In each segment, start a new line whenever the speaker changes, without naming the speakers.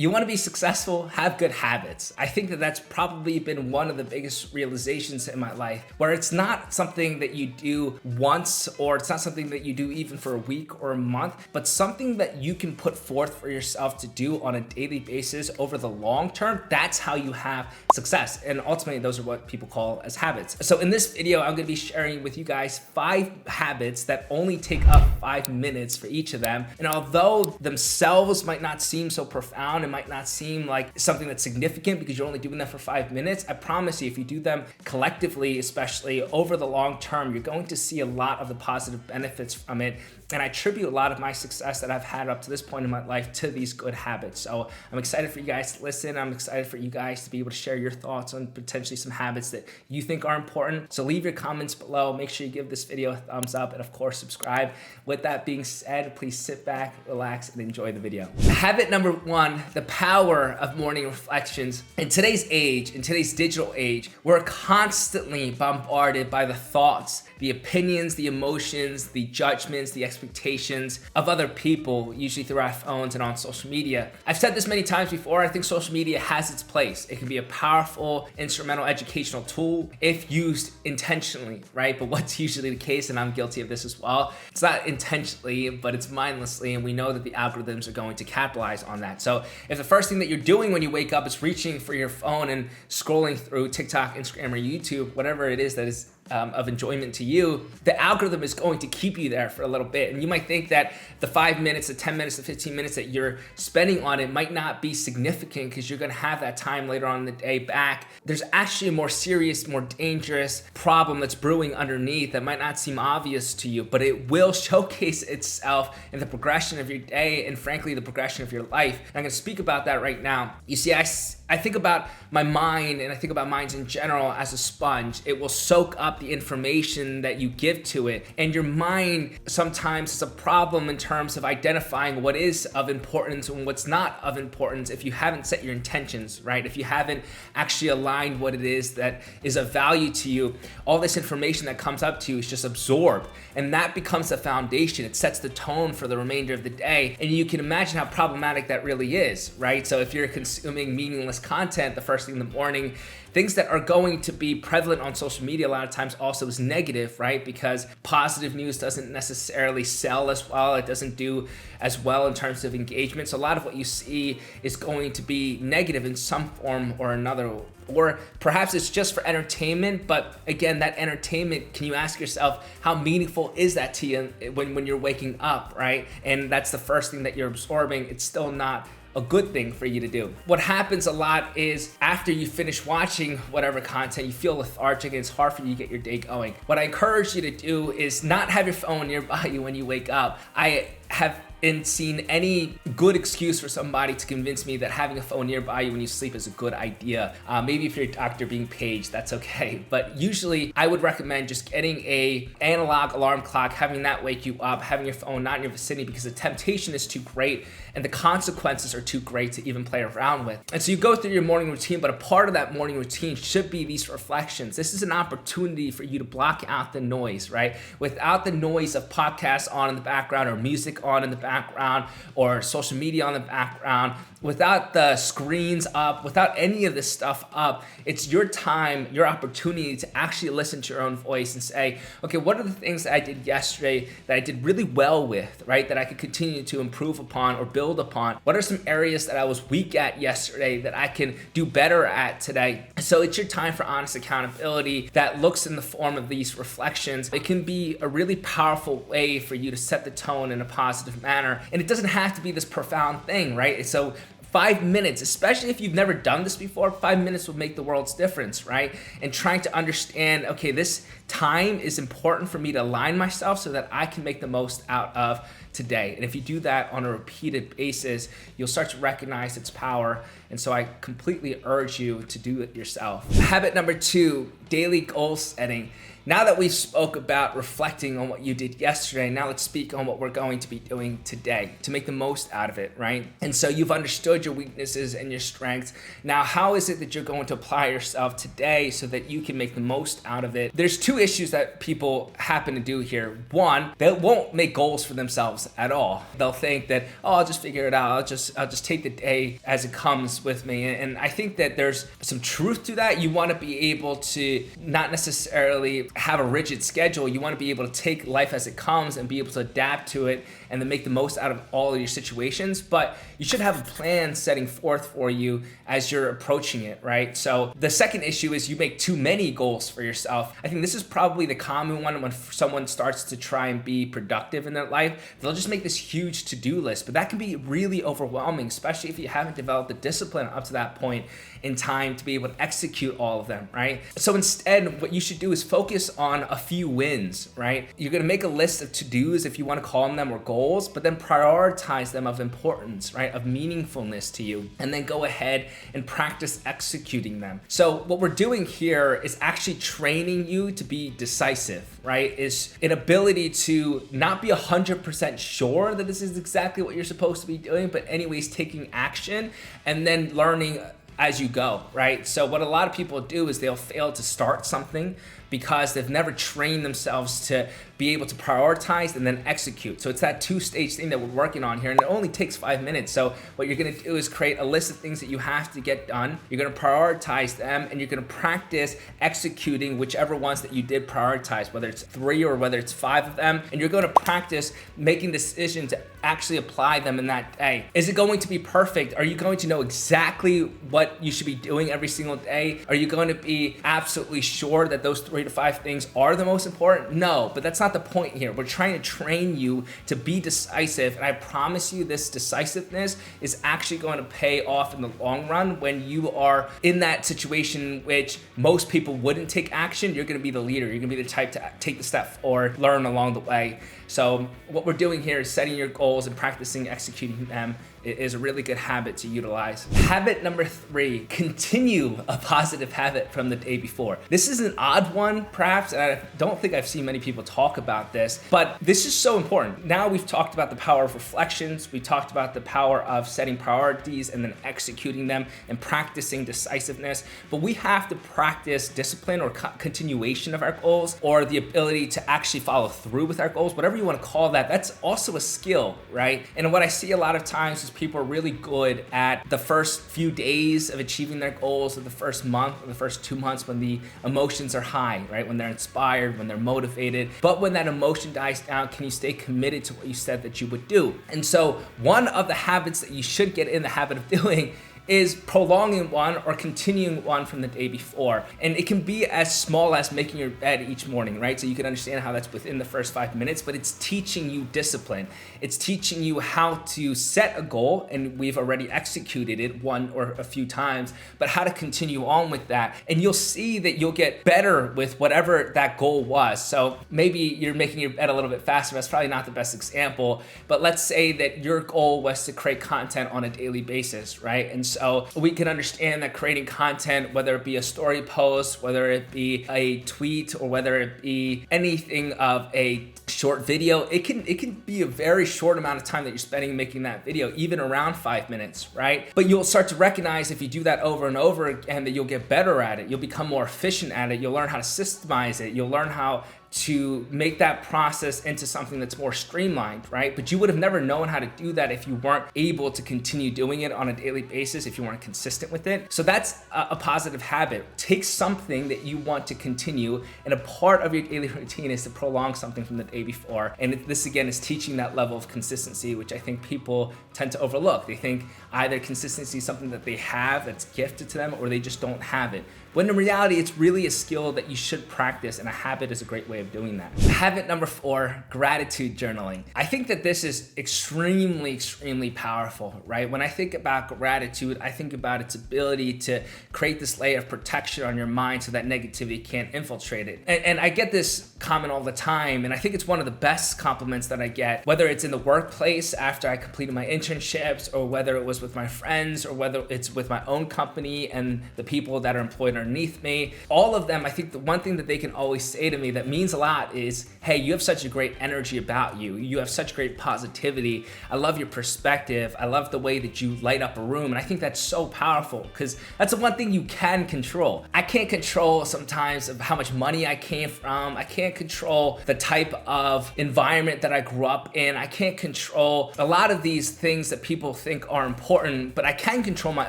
You want to be successful, have good habits. I think that that's probably been one of the biggest realizations in my life, where it's not something that you do once, or it's not something that you do even for a week or a month, but something that you can put forth for yourself to do on a daily basis over the long term. That's how you have success. And ultimately, those are what people call as habits. So in this video, I'm going to be sharing with you guys 5 habits that only take up 5 minutes for each of them. And although themselves might not seem so profound, it might not seem like something that's significant because you're only doing them for 5 minutes, I promise you, if you do them collectively, especially over the long term, you're going to see a lot of the positive benefits from it. And I attribute a lot of my success that I've had up to this point in my life to these good habits. So I'm excited for you guys to listen. I'm excited for you guys to be able to share your thoughts on potentially some habits that you think are important. So leave your comments below. Make sure you give this video a thumbs up, and of course, subscribe. With that being said, please sit back, relax, and enjoy the video. Habit number 1, the power of morning reflections. In today's age, in today's digital age, we're constantly bombarded by the thoughts, the opinions, the emotions, the judgments, the expectations of other people, usually through our phones and on social media. I've said this many times before, I think social media has its place. It can be a powerful, instrumental educational tool if used intentionally, right? But what's usually the case, and I'm guilty of this as well, it's not intentionally, but it's mindlessly, and we know that the algorithms are going to capitalize on that. So if the first thing that you're doing when you wake up is reaching for your phone and scrolling through TikTok, Instagram, or YouTube, whatever it is that is of enjoyment to you, the algorithm is going to keep you there for a little bit. And you might think that the 5 minutes, the 10 minutes, the 15 minutes that you're spending on it might not be significant because you're gonna have that time later on in the day back. There's actually a more serious, more dangerous problem that's brewing underneath that might not seem obvious to you, but it will showcase itself in the progression of your day and frankly, the progression of your life. And I'm gonna speak about that right now. You see, I think about my mind, and I think about minds in general as a sponge. It will soak up the information that you give to it. And your mind sometimes is a problem in terms of identifying what is of importance and what's not of importance if you haven't set your intentions, right? If you haven't actually aligned what it is that is of value to you, all this information that comes up to you is just absorbed. And that becomes the foundation. It sets the tone for the remainder of the day. And you can imagine how problematic that really is, right? So if you're consuming meaningless content the first thing in the morning, things that are going to be prevalent on social media a lot of times also is negative, right? Because positive news doesn't necessarily sell as well. It doesn't do as well in terms of engagement. So a lot of what you see is going to be negative in some form or another. Or perhaps it's just for entertainment, but again, that entertainment, can you ask yourself, how meaningful is that to you when you're waking up, right? And that's the first thing that you're absorbing. It's still not a good thing for you to do. What happens a lot is after you finish watching whatever content, you feel lethargic and it's hard for you to get your day going. What I encourage you to do is not have your phone nearby you when you wake up. I haven't seen any good excuse for somebody to convince me that having a phone nearby you when you sleep is a good idea. Maybe if you're a doctor being paged, that's okay. But usually I would recommend just getting a analog alarm clock, having that wake you up, having your phone not in your vicinity because the temptation is too great and the consequences are too great to even play around with. And so you go through your morning routine, but a part of that morning routine should be these reflections. This is an opportunity for you to block out the noise, right? Without the noise of podcasts on in the background or music on in the background or social media on the background, without the screens up, without any of this stuff up, it's your time, your opportunity to actually listen to your own voice and say, okay, what are the things that I did yesterday that I did really well with, right? That I could continue to improve upon or build upon? What are some areas that I was weak at yesterday that I can do better at today? So it's your time for honest accountability that looks in the form of these reflections. It can be a really powerful way for you to set the tone in a positive manner. And it doesn't have to be this profound thing, right? So 5 minutes, especially if you've never done this before, 5 minutes will make the world's difference, right? And trying to understand, okay, this time is important for me to align myself so that I can make the most out of today. And if you do that on a repeated basis, you'll start to recognize its power. And so I completely urge you to do it yourself. Habit number 2, daily goal setting. Now that we've spoke about reflecting on what you did yesterday, now let's speak on what we're going to be doing today to make the most out of it, right? And so you've understood your weaknesses and your strengths. Now, how is it that you're going to apply yourself today so that you can make the most out of it? There's 2 issues that people happen to do here. One, they won't make goals for themselves. themselves at all. They'll think that, oh, I'll just figure it out. I'll just take the day as it comes with me. And I think that there's some truth to that. You want to be able to not necessarily have a rigid schedule. You want to be able to take life as it comes and be able to adapt to it and then make the most out of all of your situations. But you should have a plan setting forth for you as you're approaching it, right? So the second issue is you make too many goals for yourself. I think this is probably the common one when someone starts to try and be productive in their life. They'll just make this huge to-do list, but that can be really overwhelming, especially if you haven't developed the discipline up to that point in time to be able to execute all of them, right? So instead, what you should do is focus on a few wins, right? You're gonna make a list of to-dos, if you wanna call them, or goals, but then prioritize them of importance, right? Of meaningfulness to you, and then go ahead and practice executing them. So what we're doing here is actually training you to be decisive, right? Is an ability to not be 100% sure that this is exactly what you're supposed to be doing, but anyways, taking action and then learning as you go, right? So what a lot of people do is they'll fail to start something because they've never trained themselves to be able to prioritize and then execute. So it's that two-stage thing that we're working on here, and it only takes 5 minutes. So what you're gonna do is create a list of things that you have to get done. You're gonna prioritize them, and you're gonna practice executing whichever ones that you did prioritize, whether it's 3 or whether it's 5 of them, and you're gonna practice making decisions to actually apply them in that day. Is it going to be perfect? Are you going to know exactly what you should be doing every single day? Are you going to be absolutely sure that those 3 to 5 things are the most important? No, but that's not the point here. We're trying to train you to be decisive, and I promise you this decisiveness is actually going to pay off in the long run. When you are in that situation which most people wouldn't take action, you're gonna be the leader. You're gonna be the type to take the step or learn along the way. So what we're doing here is setting your goals and practicing executing them. It is a really good habit to utilize. Habit number 3, continue a positive habit from the day before. This is an odd one, perhaps, and I don't think I've seen many people talk about this, but this is so important. Now we've talked about the power of reflections, we talked about the power of setting priorities and then executing them and practicing decisiveness, but we have to practice discipline or continuation of our goals, or the ability to actually follow through with our goals, whatever you want to call that. That's also a skill, right? And what I see a lot of times is people are really good at the first few days of achieving their goals, or the first month, or the first 2 months when the emotions are high, right? When they're inspired, when they're motivated. But when that emotion dies down, can you stay committed to what you said that you would do? And so one of the habits that you should get in the habit of doing is prolonging one or continuing one from the day before. And it can be as small as making your bed each morning, right? So you can understand how that's within the first 5 minutes, but it's teaching you discipline. It's teaching you how to set a goal, and we've already executed it one or a few times, but how to continue on with that. And you'll see that you'll get better with whatever that goal was. So maybe you're making your bed a little bit faster. That's probably not the best example, but let's say that your goal was to create content on a daily basis, right? And so we can understand that creating content, whether it be a story post, whether it be a tweet, or whether it be anything of a short video, it can be a very short amount of time that you're spending making that video, even around 5 minutes, right? But you'll start to recognize if you do that over and over again that you'll get better at it. You'll become more efficient at it. You'll learn how to systemize it. You'll learn how to make that process into something that's more streamlined, right? But you would have never known how to do that if you weren't able to continue doing it on a daily basis, if you weren't consistent with it. So that's a positive habit. Take something that you want to continue, and a part of your daily routine is to prolong something from the day before. And this again is teaching that level of consistency, which I think people tend to overlook. They think either consistency is something that they have that's gifted to them, or they just don't have it. When in reality, it's really a skill that you should practice, and a habit is a great way of doing that. Habit number 4, gratitude journaling. I think that this is extremely powerful, right? When I think about gratitude, I think about its ability to create this layer of protection on your mind so that negativity can't infiltrate it. And I get this comment all the time, and I think it's one of the best compliments that I get, whether it's in the workplace after I completed my internships, or whether it was with my friends, or whether it's with my own company and the people that are employed underneath me. All of them, I think the one thing that they can always say to me that means means a lot is, hey, you have such a great energy about you. You have such great positivity. I love your perspective. I love the way that you light up a room. And I think that's so powerful because that's the one thing you can control. I can't control sometimes of how much money I came from. I can't control the type of environment that I grew up in. I can't control a lot of these things that people think are important, but I can control my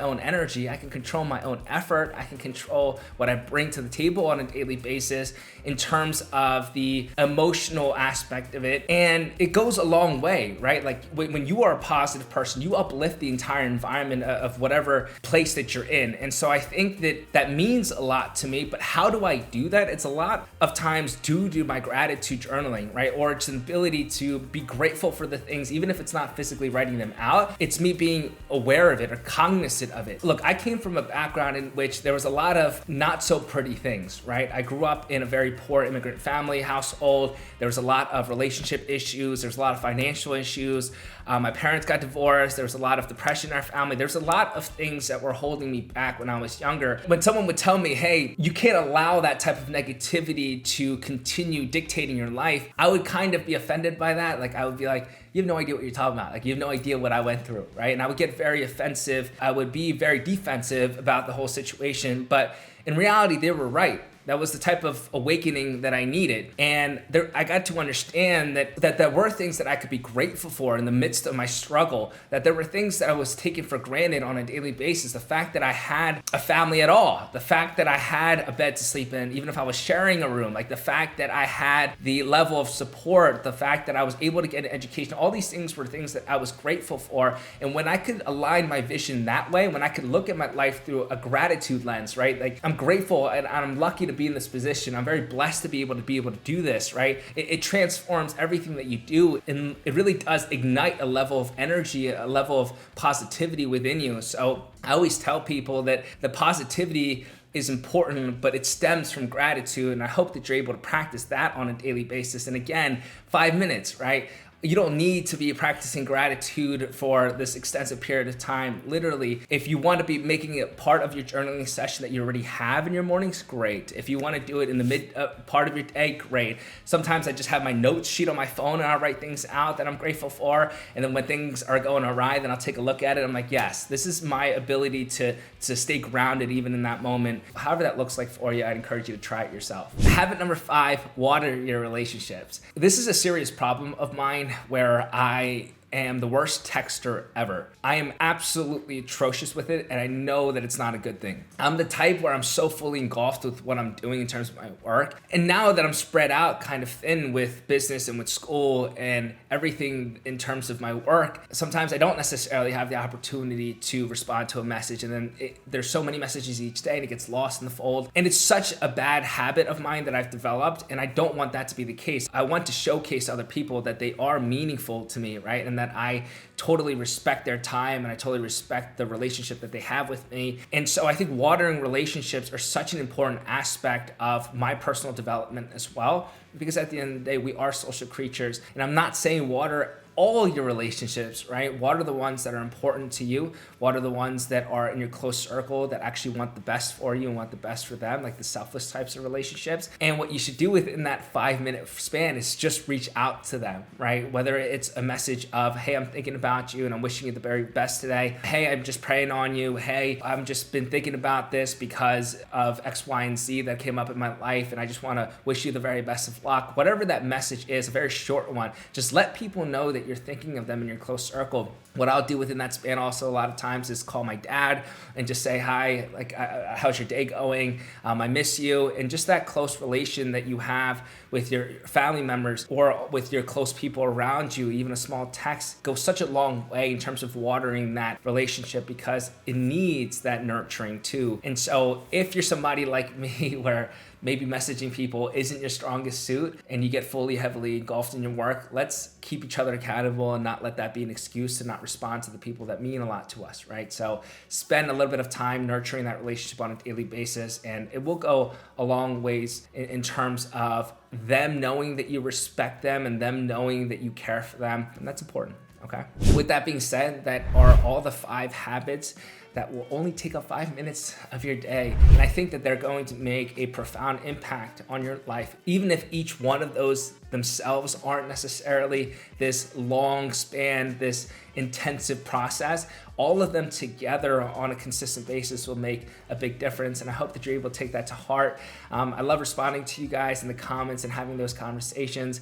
own energy. I can control my own effort. I can control what I bring to the table on a daily basis in terms of the emotional aspect of it. And it goes a long way, right? Like when you are a positive person, you uplift the entire environment of whatever place that you're in. And so I think that that means a lot to me, but how do I do that? It's a lot of times due to my gratitude journaling, right? Or it's an ability to be grateful for the things, even if it's not physically writing them out, it's me being aware of it or cognizant of it. Look, I came from a background in which there was a lot of not so pretty things, right? I grew up in a very poor immigrant family household. There was a lot of relationship issues. There's a lot of financial issues. My parents got divorced. There was a lot of depression in our family. There's a lot of things that were holding me back when I was younger. When someone would tell me, hey, you can't allow that type of negativity to continue dictating your life, I would kind of be offended by that. Like I would be like, you have no idea what you're talking about. Like you have no idea what I went through, right? And I would get very offensive. I would be very defensive about the whole situation. But in reality, they were right. That was the type of awakening that I needed. And I got to understand that there were things that I could be grateful for in the midst of my struggle, that there were things that I was taking for granted on a daily basis. The fact that I had a family at all, the fact that I had a bed to sleep in, even if I was sharing a room, like the fact that I had the level of support, the fact that I was able to get an education, all these things were things that I was grateful for. And when I could align my vision that way, when I could look at my life through a gratitude lens, right? Like I'm grateful and I'm lucky to be in this position. I'm very blessed to be able to do this, right? It transforms everything that you do, and it really does ignite a level of energy, a level of positivity within you. So I always tell people that the positivity is important, but it stems from gratitude, and I hope that you're able to practice that on a daily basis. And again, 5 minutes, right? You don't need to be practicing gratitude for this extensive period of time. Literally, if you want to be making it part of your journaling session that you already have in your mornings, great. If you want to do it in the mid part of your day, great. Sometimes I just have my notes sheet on my phone and I'll write things out that I'm grateful for. And then when things are going awry, then I'll take a look at it. I'm like, yes, this is my ability to stay grounded even in that moment. However that looks like for you, I'd encourage you to try it yourself. Habit number 5, water your relationships. This is a serious problem of mine where I am the worst texter ever. I am absolutely atrocious with it, and I know that it's not a good thing. I'm the type where I'm so fully engulfed with what I'm doing in terms of my work. And now that I'm spread out kind of thin with business and with school and everything in terms of my work, sometimes I don't necessarily have the opportunity to respond to a message. And then there's so many messages each day and it gets lost in the fold. And it's such a bad habit of mine that I've developed, and I don't want that to be the case. I want to showcase other people that they are meaningful to me, right? And that I totally respect their time and I totally respect the relationship that they have with me. And so I think watering relationships are such an important aspect of my personal development as well, because at the end of the day, we are social creatures. And I'm not saying water all your relationships, right? What are the ones that are important to you? What are the ones that are in your close circle that actually want the best for you and want the best for them, like the selfless types of relationships? And what you should do within that 5-minute span is just reach out to them, right? Whether it's a message of, hey, I'm thinking about you and I'm wishing you the very best today. Hey, I'm just praying on you. Hey, I've just been thinking about this because of X, Y, and Z that came up in my life, and I just want to wish you the very best of luck. Whatever that message is, a very short one, just let people know that you're thinking of them in your close circle. What I'll do within that span also a lot of times is call my dad and just say, hi, like, how's your day going? I miss you. And just that close relation that you have with your family members or with your close people around you, even a small text goes such a long way in terms of watering that relationship, because it needs that nurturing too. And so if you're somebody like me where maybe messaging people isn't your strongest suit and you get fully heavily engulfed in your work, let's keep each other accountable and not let that be an excuse to not respond to the people that mean a lot to us, right? So spend a little bit of time nurturing that relationship on a daily basis, and it will go a long ways in terms of them knowing that you respect them and them knowing that you care for them, and that's important. Okay. With that being said, that are all the 5 habits that will only take up 5 minutes of your day. And I think that they're going to make a profound impact on your life, even if each one of those themselves aren't necessarily this long span, this intensive process. All of them together on a consistent basis will make a big difference, and I hope that you're able to take that to heart. I love responding to you guys in the comments and having those conversations,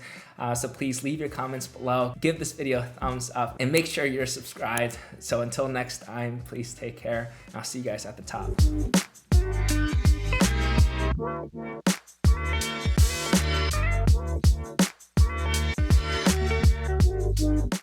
so please leave your comments below, give this video a thumbs up, and make sure you're subscribed. So until next time, please take care, and I'll see you guys at the top.